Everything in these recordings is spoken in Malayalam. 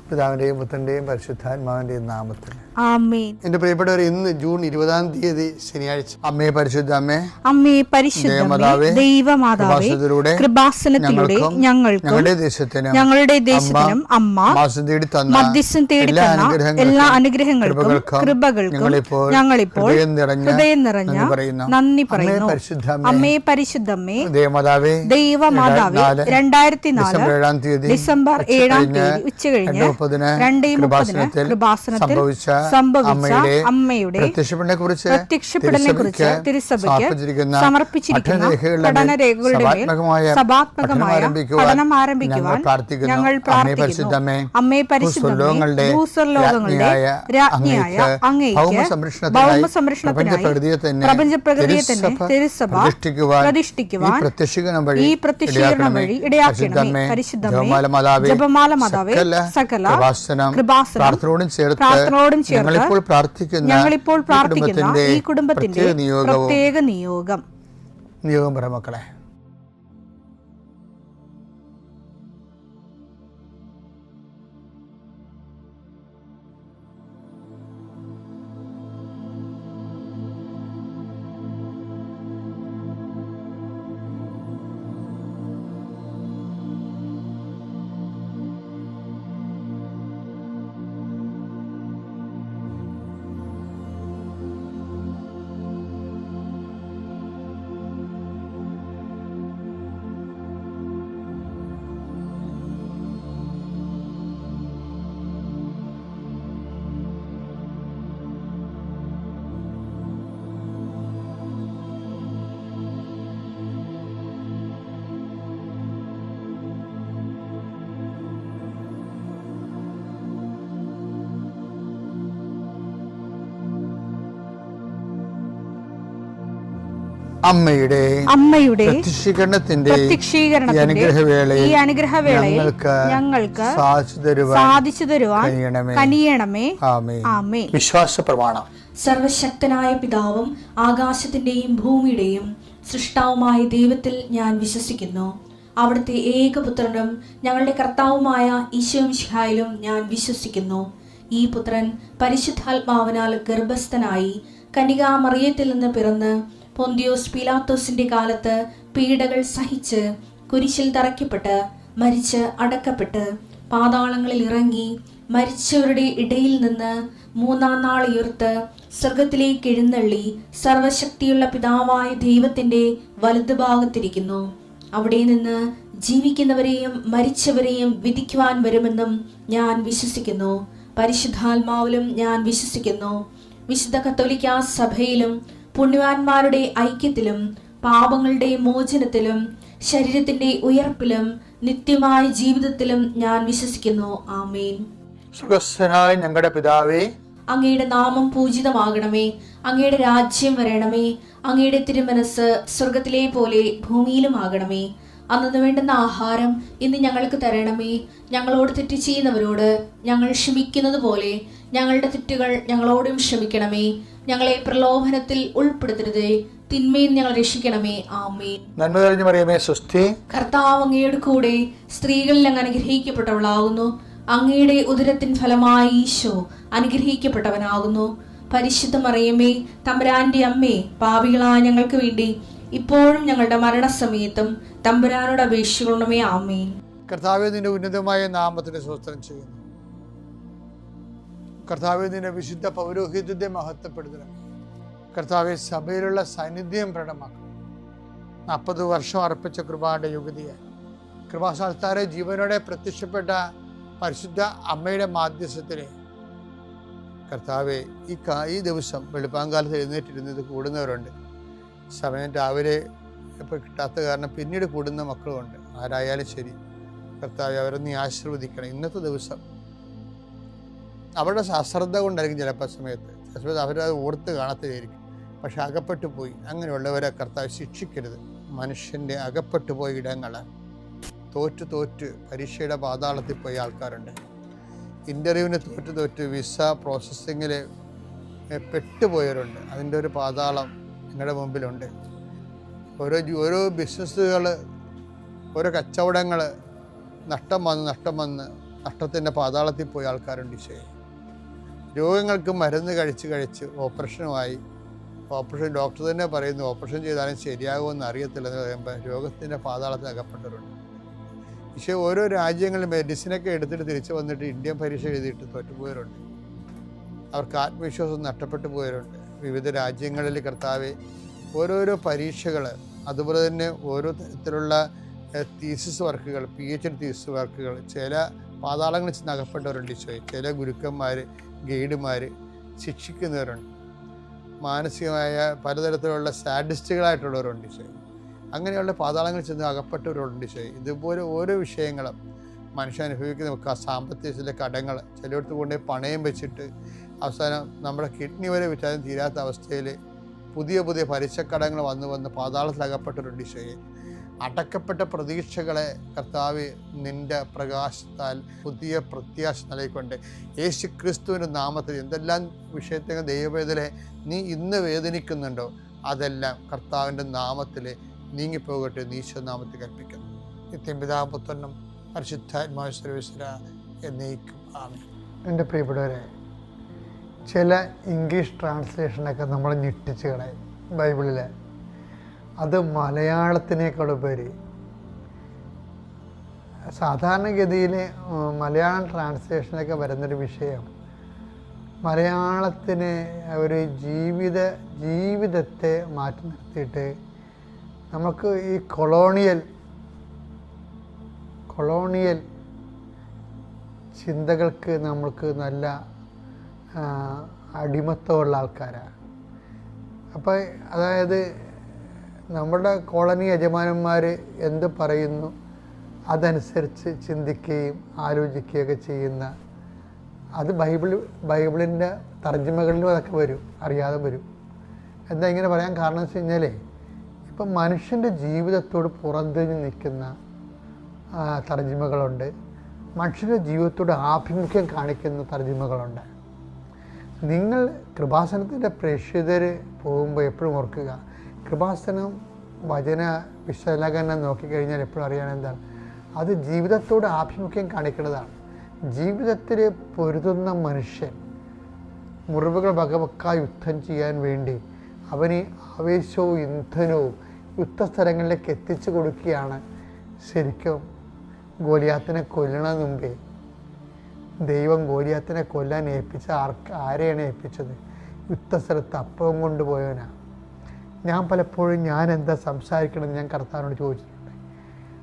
പിതാവിന്റെയും പുത്രന്റെയും പരിശുദ്ധാത്മാവിന്റെയും നാമത്തിൽ ആമേൻ. എന്റെ പ്രിയപ്പെട്ടവർ, ഇന്ന് ജൂൺ 20 ശനിയാഴ്ച. അമ്മേ പരിശുദ്ധ അമ്മേ, അമ്മേ പരിശുദ്ധമേ, ദൈവമാതാവേ, കൃപാസനത്തിലൂടെ ഞങ്ങൾക്കും ഞങ്ങളുടെ ദേശത്തിനും അമ്മ മധ്യസ്ഥം തേടി തന്ന എല്ലാ അനുഗ്രഹങ്ങൾക്കും കൃപകൾക്കും ഞങ്ങളിപ്പോൾ ഹൃദയം നിറഞ്ഞ നന്ദി പറയുന്നു. അമ്മേ പരിശുദ്ധമേ, ദൈവമാതാവേ, 2004 ഡിസംബർ 7 ഉച്ചകഴിഞ്ഞ് 2:30 കൃപാസനത്തിൽ സംഭവിച്ച അമ്മയുടെ പ്രത്യക്ഷപ്പെടലിനെ കുറിച്ച് തിരുസഭയ്ക്ക് സമർപ്പിച്ചിരിക്കുന്ന പഠനരേഖകളുടെ മേൽ സഭാത്മകമായ പഠനം ആരംഭിക്കുവാൻ ഞങ്ങൾ പ്രാർത്ഥിക്കുന്നു. അമ്മേ പരിശുദ്ധമേ, ഭൂസ്വർലോകങ്ങളുടെ രാജ്ഞിയായ അങ്ങേയ്ക്ക് ഭൗമസംരക്ഷണത്തിനായി പ്രപഞ്ചപ്രകൃതിയെ തന്നെ തിരുസഭ പ്രതിഷ്ഠിക്കുവാൻ ഈ പ്രത്യക്ഷീകരണം വഴി ഇടയാക്കണമേ. പരിശുദ്ധമേ, ജപമാല മാതാവേ, സകല കൃപാസനം പ്രാർത്ഥനയോടും ചേർത്ത് ഞങ്ങളിപ്പോൾ പ്രാർത്ഥിക്കുന്ന ഈ കുടുംബത്തിന്റെ പ്രത്യേക നിയോഗം പറ മക്കളെ. അമ്മയുടെ പ്രത്യക്ഷീകരണത്തിന്റെ ഈ അനുഗ്രഹവേളയിൽ ഞങ്ങൾക്ക് സാധിച്ചു തരുവാൻ കനിയണമേ. ആമേൻ. വിശ്വാസ പ്രമാണം. സർവശക്തനായ പിതാവും ആകാശത്തിന്റെയും ഭൂമിയുടെയും സൃഷ്ടാവുമായ ദൈവത്തിൽ ഞാൻ വിശ്വസിക്കുന്നു. അവിടുത്തെ ഏകപുത്രനും ഞങ്ങളുടെ കർത്താവുമായ ഈശോമിശിഹായിലും ഞാൻ വിശ്വസിക്കുന്നു. ഈ പുത്രൻ പരിശുദ്ധാത്മാവിനാൽ ഗർഭസ്ഥനായി കന്യകാമറിയത്തിൽ നിന്ന് പിറന്ന് പൊന്തിയോസ് പീലാത്തോസിന്റെ കാലത്ത് പീഡകൾ സഹിച്ച് കുരിശിൽ തറയ്ക്കപ്പെട്ട് മരിച്ച് അടക്കപ്പെട്ട് പാതാളങ്ങളിൽ ഇറങ്ങി മരിച്ചവരുടെ ഇടയിൽ നിന്ന് 3-ാം നാൾ ഉയർത്ത് സ്വർഗത്തിലേക്ക് എഴുന്നള്ളി സർവശക്തിയുള്ള പിതാവായ ദൈവത്തിന്റെ വലതുഭാഗത്തിരിക്കുന്നു. അവിടെ നിന്ന് ജീവിക്കുന്നവരെയും മരിച്ചവരെയും വിധിക്കുവാൻ വരുമെന്നും ഞാൻ വിശ്വസിക്കുന്നു. പരിശുദ്ധാത്മാവിലും ഞാൻ വിശ്വസിക്കുന്നു. വിശുദ്ധ കത്തോലിക്കാ സഭയിലും പുണ്യവാന്മാരുടെ ഐക്യത്തിലും പാപങ്ങളുടെ മോചനത്തിലും ശരീരത്തിന്റെ ഉയർപ്പിലും നിത്യമായ ജീവിതത്തിലും ഞാൻ വിശ്വസിക്കുന്നു. ആമേൻ. സ്വർഗ്ഗസ്ഥനായ ഞങ്ങളുടെ പിതാവേ, അങ്ങയുടെ നാമം പൂജിതമാകണമേ. അങ്ങയുടെ രാജ്യം വരണമേ. അങ്ങയുടെ തിരുമനസ് സ്വർഗത്തിലെ പോലെ ഭൂമിയിലും ആകണമേ. അന്നു വേണ്ടുന്ന ആഹാരം ഇന്ന് ഞങ്ങൾക്ക് തരണമേ. ഞങ്ങളോട് തെറ്റ് ചെയ്യുന്നവരോട് ഞങ്ങൾ ക്ഷമിക്കുന്നത് പോലെ ഞങ്ങളുടെ തെറ്റുകൾ ഞങ്ങളോടും ക്ഷമിക്കണമേ. ഞങ്ങളെ പ്രലോഭനത്തിൽ ഉൾപ്പെടുത്തരുതേ, തിന്മയിൽ ഞങ്ങൾ രക്ഷിക്കണമേ. ആമേൻ. നന്മ നിറഞ്ഞ മറിയമേ, സ്വസ്തി. കർത്താവ് അങ്ങയുടെ കൂടെ സ്ത്രീകളിൽ അങ്ങ് അനുഗ്രഹിക്കപ്പെട്ടവളാകുന്നു. അങ്ങയുടെ ഉദരത്തിൻ ഫലമായി ഈശോ അനുഗ്രഹിക്കപ്പെട്ടവനാകുന്നു. പരിശുദ്ധ മറിയമേ, തമ്പുരാന്റെ അമ്മേ, പാപികളായ ഞങ്ങൾക്ക് വേണ്ടി ഇപ്പോഴും ഞങ്ങളുടെ മരണസമയത്തും തമ്പുരാനോട് അപേക്ഷിക്കണമേ. ആമേൻ. കർത്താവേ, നിന്റെ ഉന്നതമായ നാമത്തിന് സ്തോത്രം ചെയ്യുന്നു. കർത്താവേ, നിന്റെ വിശുദ്ധ പൗരോഹിത്യത്തെ മഹത്വപ്പെടുത്തണം. കർത്താവെ, സഭയിലുള്ള സാന്നിധ്യം പ്രകടമാക്കണം. 40 വർഷം അർപ്പിച്ച കൃപാന്റെ യുഗതിയായി കൃപാസ്ഥാനത്താരെ ജീവനോടെ പ്രത്യക്ഷപ്പെട്ട പരിശുദ്ധ അമ്മയുടെ മാധ്യസ്ഥത്തിലെ കർത്താവെ, ഈ ദിവസം വെളുപ്പാങ്കാലത്ത് എഴുന്നേറ്റിരുന്നത് കൂടുന്നവരുണ്ട്. സമയം രാവിലെ ഇപ്പോൾ കിട്ടാത്ത കാരണം പിന്നീട് കൂടുന്ന മക്കളുമുണ്ട്. ആരായാലും ശരി കർത്താവെ, അവരെ നീ ആശീർവദിക്കണം. ഇന്നത്തെ ദിവസം അവരുടെ അശ്രദ്ധ കൊണ്ടായിരിക്കും ചിലപ്പോൾ സമയത്ത് അവരത് ഓർത്ത് കാണത്തില്ലായിരിക്കും. പക്ഷെ അകപ്പെട്ടു പോയി. അങ്ങനെയുള്ളവരെ കർത്താവ് ശിക്ഷിക്കരുത്. മനുഷ്യൻ്റെ അകപ്പെട്ടു പോയ ഇടങ്ങൾ തോറ്റ് പരീക്ഷയുടെ പാതാളത്തിൽ പോയ ആൾക്കാരുണ്ട്. ഇൻ്റർവ്യൂവിന് തോറ്റ് വിസ പ്രോസസ്സിങ്ങിൽ പെട്ടുപോയവരുണ്ട്. അതിൻ്റെ ഒരു പാതാളം നിങ്ങളുടെ മുമ്പിലുണ്ട്. ഓരോ ബിസിനസ്സുകൾ, ഓരോ കച്ചവടങ്ങൾ നഷ്ടം വന്ന് നഷ്ടത്തിൻ്റെ പാതാളത്തിൽ പോയ ആൾക്കാരുണ്ട് ഈശോയെ. രോഗങ്ങൾക്ക് മരുന്ന് കഴിച്ച് ഓപ്പറേഷനുമായി, ഓപ്പറേഷൻ ഡോക്ടർ തന്നെ പറയുന്നു ഓപ്പറേഷൻ ചെയ്താലും ശരിയാകുമെന്ന് അറിയത്തില്ലെന്ന് പറയുമ്പോൾ രോഗത്തിൻ്റെ പാതാളത്തിൽ അകപ്പെട്ടവരുണ്ട് ഈശോ. ഓരോ രാജ്യങ്ങളിൽ മെഡിസിനൊക്കെ എടുത്തിട്ട് തിരിച്ചു വന്നിട്ട് ഇന്ത്യൻ പരീക്ഷ എഴുതിയിട്ട് തോറ്റുപോയവരുണ്ട്. അവർക്ക് ആത്മവിശ്വാസം നഷ്ടപ്പെട്ടു പോയവരുണ്ട്. വിവിധ രാജ്യങ്ങളിൽ കർത്താവെ ഓരോരോ പരീക്ഷകൾ, അതുപോലെ തന്നെ ഓരോ തരത്തിലുള്ള തീസിസ് വർക്കുകൾ, PhD തീസിസ് വർക്കുകൾ, ചില പാതാളങ്ങളിൽ ചെന്ന് അകപ്പെട്ടവരുണ്ട് ഈശോയെ. ചില ഗുരുക്കന്മാർ, ഗൈഡുമാർ ശിക്ഷിക്കുന്നവരുണ്ട്. മാനസികമായ പലതരത്തിലുള്ള സാഡിസ്റ്റുകളായിട്ടുള്ളവരുണ്ട് ഈശോയെ. അങ്ങനെയുള്ള പാതാളങ്ങളിൽ ചെന്ന് അകപ്പെട്ടവരുണ്ട് ഈശോയെ. ഇതുപോലെ ഓരോ വിഷയങ്ങളും മനുഷ്യൻ അനുഭവിക്കുന്ന സാമ്പത്തിക കടങ്ങൾ, ചിലയിടത്ത് കൊണ്ടുപോയി പണയം വെച്ചിട്ട് അവസാനം നമ്മുടെ കിഡ്നി വരെ വിറ്റാലും തീരാത്ത അവസ്ഥയിൽ പുതിയ പലിശക്കടങ്ങൾ വന്ന് പാതാളത്തിൽ അകപ്പെട്ടവരുണ്ട് ഈശോയെ. അടക്കപ്പെട്ട പ്രതീക്ഷകളെ കർത്താവ് നിൻ്റെ പ്രകാശത്താൽ പുതിയ പ്രത്യാശ നൽകിക്കൊണ്ട് യേശു ക്രിസ്തുവിൻ്റെ നാമത്തിൽ എന്തെല്ലാം വിഷയത്തെ ദൈവവേദനെ നീ ഇന്ന് വേദനിക്കുന്നുണ്ടോ അതെല്ലാം കർത്താവിൻ്റെ നാമത്തിൽ നീങ്ങിപ്പോകട്ടെ എന്ന് ഈശോ നാമത്തിൽ കൽപ്പിക്കുന്നു. നിത്യം പിതാവും പുത്രനും പരിശുദ്ധാത്മാവ് സർവ്വേശ്വര എന്നേക്കും ആമേൻ. എൻ്റെ പ്രിയപ്പെട്ടവരെ, ചില ഇംഗ്ലീഷ് ട്രാൻസ്ലേഷനൊക്കെ നമ്മൾ ഞെട്ടിച്ച് കളയും ബൈബിളിൽ. അത് മലയാളത്തിനേക്കാളുപരി സാധാരണഗതിയിൽ മലയാളം ട്രാൻസ്ലേഷനൊക്കെ വരുന്നൊരു വിഷയം മലയാളത്തിന് ഒരു ജീവിതത്തെ മാറ്റി നിർത്തിയിട്ട് നമുക്ക് ഈ കൊളോണിയൽ ചിന്തകൾക്ക് നമ്മൾക്ക് നല്ല അടിമത്തമുള്ള ആൾക്കാരാണ്. അപ്പോൾ അതായത് നമ്മുടെ കോളനി യജമാനന്മാർ എന്ത് പറയുന്നു അതനുസരിച്ച് ചിന്തിക്കുകയും ആലോചിക്കുകയൊക്കെ ചെയ്യുന്ന, അത് ബൈബിളിൻ്റെ തർജ്ജിമകളിലും അതൊക്കെ വരും, അറിയാതെ വരും. എന്താ ഇങ്ങനെ പറയാൻ കാരണം വെച്ച് കഴിഞ്ഞാൽ ഇപ്പം മനുഷ്യൻ്റെ ജീവിതത്തോട് പുറംതിരിഞ്ഞ് നിൽക്കുന്ന തർജ്ജിമകളുണ്ട്, മനുഷ്യൻ്റെ ജീവിതത്തോട് ആഭിമുഖ്യം കാണിക്കുന്ന തർജ്ജിമകളുണ്ട്. നിങ്ങൾ കൃപാസനത്തിൻ്റെ പ്രേക്ഷിതർ പോകുമ്പോൾ എപ്പോഴും ഓർക്കുക, കൃപാസനം വചന വിശകലനം നോക്കിക്കഴിഞ്ഞാൽ എപ്പോഴും അറിയാൻ എന്താണ്, അത് ജീവിതത്തോട് ആഭിമുഖ്യം കാണിക്കുന്നതാണ്. ജീവിതത്തിൽ പൊരുതുന്ന മനുഷ്യൻ മുറിവുകൾ വകവെക്കാൻ യുദ്ധം ചെയ്യാൻ വേണ്ടി അവന് ആവേശവും ഇന്ധനവും യുദ്ധസ്ഥലങ്ങളിലേക്ക് എത്തിച്ചു കൊടുക്കുകയാണ്. ശരിക്കും ഗോലിയാത്തിനെ കൊല്ലണതിന് മുമ്പേ ദൈവം ഗോലിയാത്തിനെ കൊല്ലാൻ ഏൽപ്പിച്ച ആരെയാണ് ഏൽപ്പിച്ചത്? യുദ്ധസ്ഥലത്ത് അപ്പവും കൊണ്ടുപോയവനാണ്. ഞാൻ പലപ്പോഴും ഞാൻ എന്താ സംസാരിക്കണമെന്ന് ഞാൻ കർത്താവിനോട് ചോദിച്ചിട്ടുണ്ട്.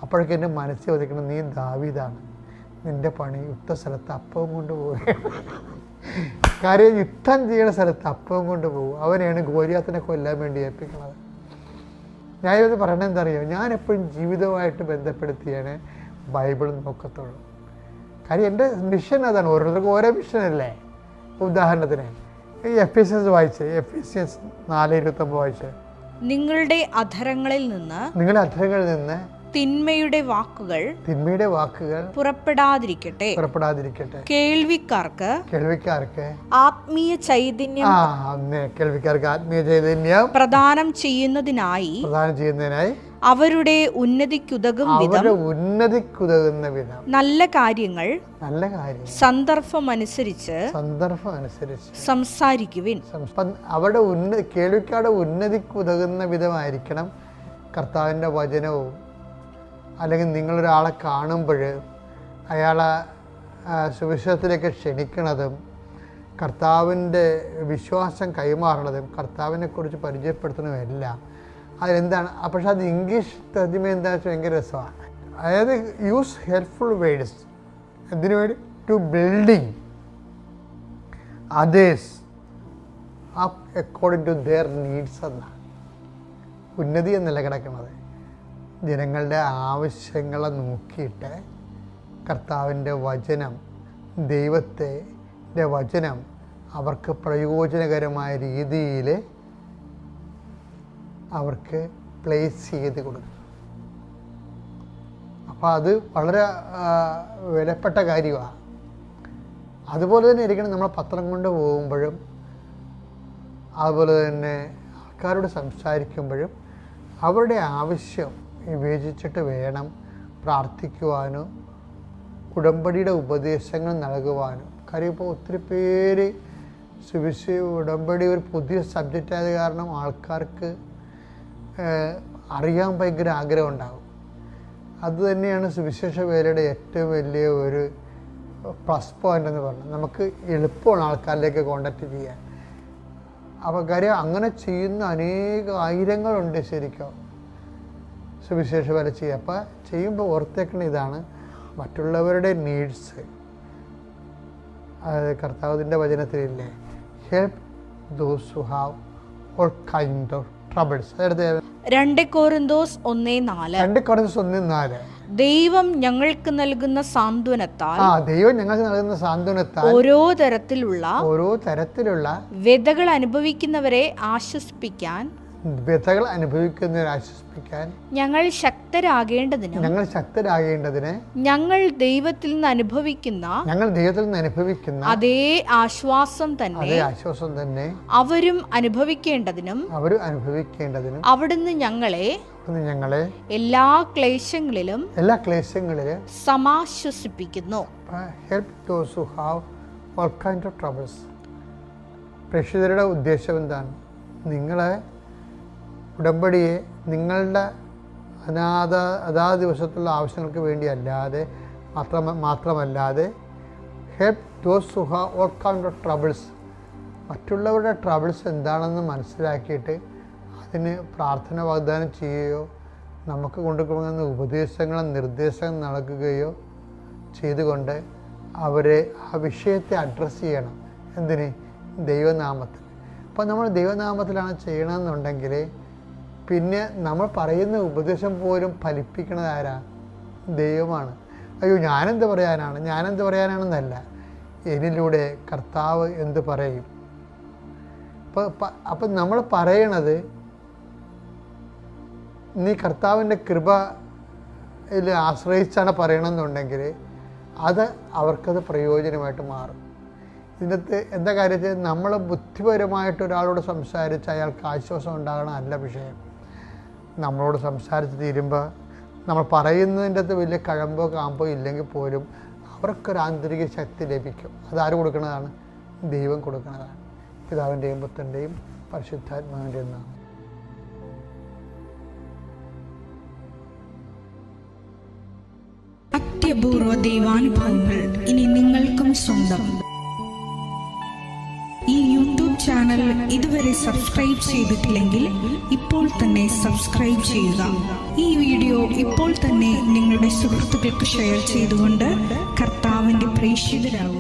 അപ്പോഴൊക്കെ എൻ്റെ മനസ്സിൽ ഒതുക്കണം, നീ ദാവീദാണ്, നിൻ്റെ പണി യുദ്ധസ്ഥലത്ത് അപ്പവും കൊണ്ടുപോവുകയാണ്. കാര്യം യുദ്ധം ചെയ്യുന്ന സ്ഥലത്ത് അപ്പവും കൊണ്ടുപോകും. അവനെയാണ് ഗോലിയാത്തിനെ കൊല്ലാൻ വേണ്ടി ഏൽപ്പിക്കുന്നത്. ഞാനിത് പറയണത് എന്താ അറിയാം, ഞാനെപ്പോഴും ജീവിതവുമായിട്ട് ബന്ധപ്പെടുത്തിയാണ് ബൈബിൾ നോക്കത്തുള്ളൂ. കാര്യം എൻ്റെ മിഷൻ അതാണ്. ഓരോരുത്തർക്കും ഓരോ മിഷനല്ലേ. ഉദാഹരണത്തിന് ഈ എഫേസ്യൻസ് വായിച്ച്, എഫേസ്യൻസ് 4:29 വായിച്ച്, നിങ്ങളുടെ അധരങ്ങളിൽ നിന്ന് തിന്മയുടെ വാക്കുകൾ പുറപ്പെടാതിരിക്കട്ടെ. കേൾവിക്കാർക്ക് ആത്മീയ ചൈതന്യം പ്രദാനം ചെയ്യുന്നതിനായി അവരുടെ ഉന്നതിക്കുതകുന്ന വിധം നല്ല കാര്യങ്ങൾ സന്ദർഭമനുസരിച്ച് സംസാരിക്കുവിൻ. അവരുടെ കേൾവിക്കാരുടെ ഉന്നതിക്കുതകുന്ന വിധമായിരിക്കണം കർത്താവിൻ്റെ വചനവും. അല്ലെങ്കിൽ നിങ്ങളൊരാളെ കാണുമ്പോൾ അയാളെ സുവിശേഷത്തിലേക്ക് ക്ഷണിക്കുന്നതും കർത്താവിൻ്റെ വിശ്വാസം കൈമാറണതും കർത്താവിനെക്കുറിച്ച് പരിചയപ്പെടുത്തുന്നതുമെല്ലാം അതിലെന്താണ്. പക്ഷെ അത് ഇംഗ്ലീഷ് തർജ്ജിമ എന്താ വെച്ചാൽ ഭയങ്കര രസമാണ്. അതായത് യൂസ് ഹെൽപ്ഫുൾ വേർഡ്സ്. എന്തിനു വേണ്ടി? To building others up according to their needs എന്നാണ് ഉന്നതി എന്നല്ല കിടക്കുന്നത്. ജനങ്ങളുടെ ആവശ്യങ്ങളെ നോക്കിയിട്ട് കർത്താവിൻ്റെ വചനം, ദൈവത്തിൻ്റെ വചനം അവർക്ക് പ്രയോജനകരമായ രീതിയിൽ അവർക്ക് പ്ലേസ് ചെയ്ത് കൊടുക്കും. അപ്പോൾ അത് വളരെ വിലപ്പെട്ട കാര്യമാണ്. അതുപോലെ തന്നെ ഇരിക്കണം നമ്മൾ പത്രം കൊണ്ട് പോകുമ്പോഴും, അതുപോലെ തന്നെ ആൾക്കാരോട് സംസാരിക്കുമ്പോഴും അവരുടെ ആവശ്യം വിവേചിച്ചിട്ട് വേണം പ്രാർത്ഥിക്കുവാനോ ഉടമ്പടിയുടെ ഉപദേശങ്ങൾ നൽകുവാനും. കാര്യം ഇപ്പോൾ ഒത്തിരി പേര് ഉടമ്പടി ഒരു പുതിയ സബ്ജക്റ്റ് ആയത് കാരണം ആൾക്കാർക്ക് അറിയാൻ ഭയങ്കര ആഗ്രഹം ഉണ്ടാകും. അതുതന്നെയാണ് സുവിശേഷ വേലയുടെ ഏറ്റവും വലിയ ഒരു പ്ലസ് പോയിൻ്റ് എന്ന് പറഞ്ഞാൽ നമുക്ക് എളുപ്പമാണ് ആൾക്കാരിലേക്ക് കോണ്ടാക്ട് ചെയ്യാൻ. അപ്പോൾ കാര്യം അങ്ങനെ ചെയ്യുന്ന ആയിരങ്ങളുണ്ട് ശരിക്കും സുവിശേഷ വേല ചെയ്യുക. അപ്പോൾ ചെയ്യുമ്പോൾ ഓർത്തേക്കുന്ന ഇതാണ്, മറ്റുള്ളവരുടെ നീഡ്സ്, അതായത് കർത്താവിൻ്റെ വചനത്തിലില്ലേ, help those who have all kind of troubles. അതായത് 2 കൊരിന്തോസ് 1:4 ദൈവം ഞങ്ങൾക്ക് നൽകുന്ന സാന്ത്വനത്താൽ ഓരോ തരത്തിലുള്ള വ്യതകൾ അനുഭവിക്കുന്നവരെ ആശ്വസിപ്പിക്കാൻ ഞങ്ങൾ ശക്തരാകേണ്ടതിന് ഞങ്ങൾ ദൈവത്തിൽ നിന്ന് അനുഭവിക്കുന്ന അതേ ആശ്വാസം തന്നെ അവരും അനുഭവിക്കേണ്ടതിനും അവിടുന്ന് ഞങ്ങളെ എല്ലാ ക്ലേശങ്ങളിലും സമാശ്വസിപ്പിക്കുന്നു. പ്രേക്ഷിതരുടെ ഉദ്ദേശം എന്താണ്? നിങ്ങളെ ഉടമ്പടിയെ നിങ്ങളുടെ അതാത് ദിവസത്തുള്ള ആവശ്യങ്ങൾക്ക് വേണ്ടി മാത്രമല്ലാതെ help those who have all kind of troubles, മറ്റുള്ളവരുടെ ട്രബിൾസ് എന്താണെന്ന് മനസ്സിലാക്കിയിട്ട് അതിന് പ്രാർത്ഥന വാഗ്ദാനം ചെയ്യുകയോ നമുക്ക് കൊണ്ടുപോകുന്ന ഉപദേശങ്ങളും നിർദ്ദേശങ്ങളും നൽകുകയോ ചെയ്തുകൊണ്ട് അവരെ ആ വിഷയത്തെ അഡ്രസ്സ് ചെയ്യണം. എന്തിന്? ദൈവനാമത്തിൽ. അപ്പോൾ നമ്മൾ ദൈവനാമത്തിലാണ് ചെയ്യണമെന്നുണ്ടെങ്കിൽ പിന്നെ നമ്മൾ പറയുന്ന ഉപദേശം പോലും ഫലിപ്പിക്കുന്നത് ആരാ? ദൈവമാണ്. അയ്യോ ഞാനെന്ത് പറയാനാണെന്നല്ല, എന്നിലൂടെ കർത്താവ് എന്ത് പറയും. അപ്പം നമ്മൾ പറയണത് നീ കർത്താവിൻ്റെ കൃപയിൽ ആശ്രയിച്ചാണ് പറയണമെന്നുണ്ടെങ്കിൽ അത് അവർക്കത് പ്രയോജനമായിട്ട് മാറും. ഇതിനകത്ത് എന്താ കാര്യത്തിൽ നമ്മൾ ബുദ്ധിപരമായിട്ട് ഒരാളോട് സംസാരിച്ച് അയാൾക്ക് ആശ്വാസം ഉണ്ടാകണം അല്ല വിഷയം. നമ്മളോട് സംസാരിച്ച് തീരുമ്പോൾ നമ്മൾ പറയുന്നതിൻ്റെ അകത്ത് വലിയ കഴമ്പോ കാമ്പോ ഇല്ലെങ്കിൽ പോലും അവർക്കൊരു ആന്തരിക ശക്തി ലഭിക്കും. അതാര് കൊടുക്കുന്നതാണ്? ദൈവം കൊടുക്കുന്നതാണ്. പിതാവിൻ്റെയും പുത്രൻ്റെയും പരിശുദ്ധാത്മാവിൻ്റെയും നാമം. അത്യപൂർവ ദൈവാനുഭവങ്ങൾ ഇനി നിങ്ങൾക്കും സ്വന്തം. ഈ യൂട്യൂബ് ചാനൽ ഇതുവരെ സബ്സ്ക്രൈബ് ചെയ്തിട്ടില്ലെങ്കിൽ ഇപ്പോൾ തന്നെ സബ്സ്ക്രൈബ് ചെയ്യുക. ഈ വീഡിയോ ഇപ്പോൾ തന്നെ നിങ്ങളുടെ സുഹൃത്തുക്കൾക്ക് ഷെയർ ചെയ്തുകൊണ്ട് കർത്താവിൻ്റെ പ്രേക്ഷിതരാകുക.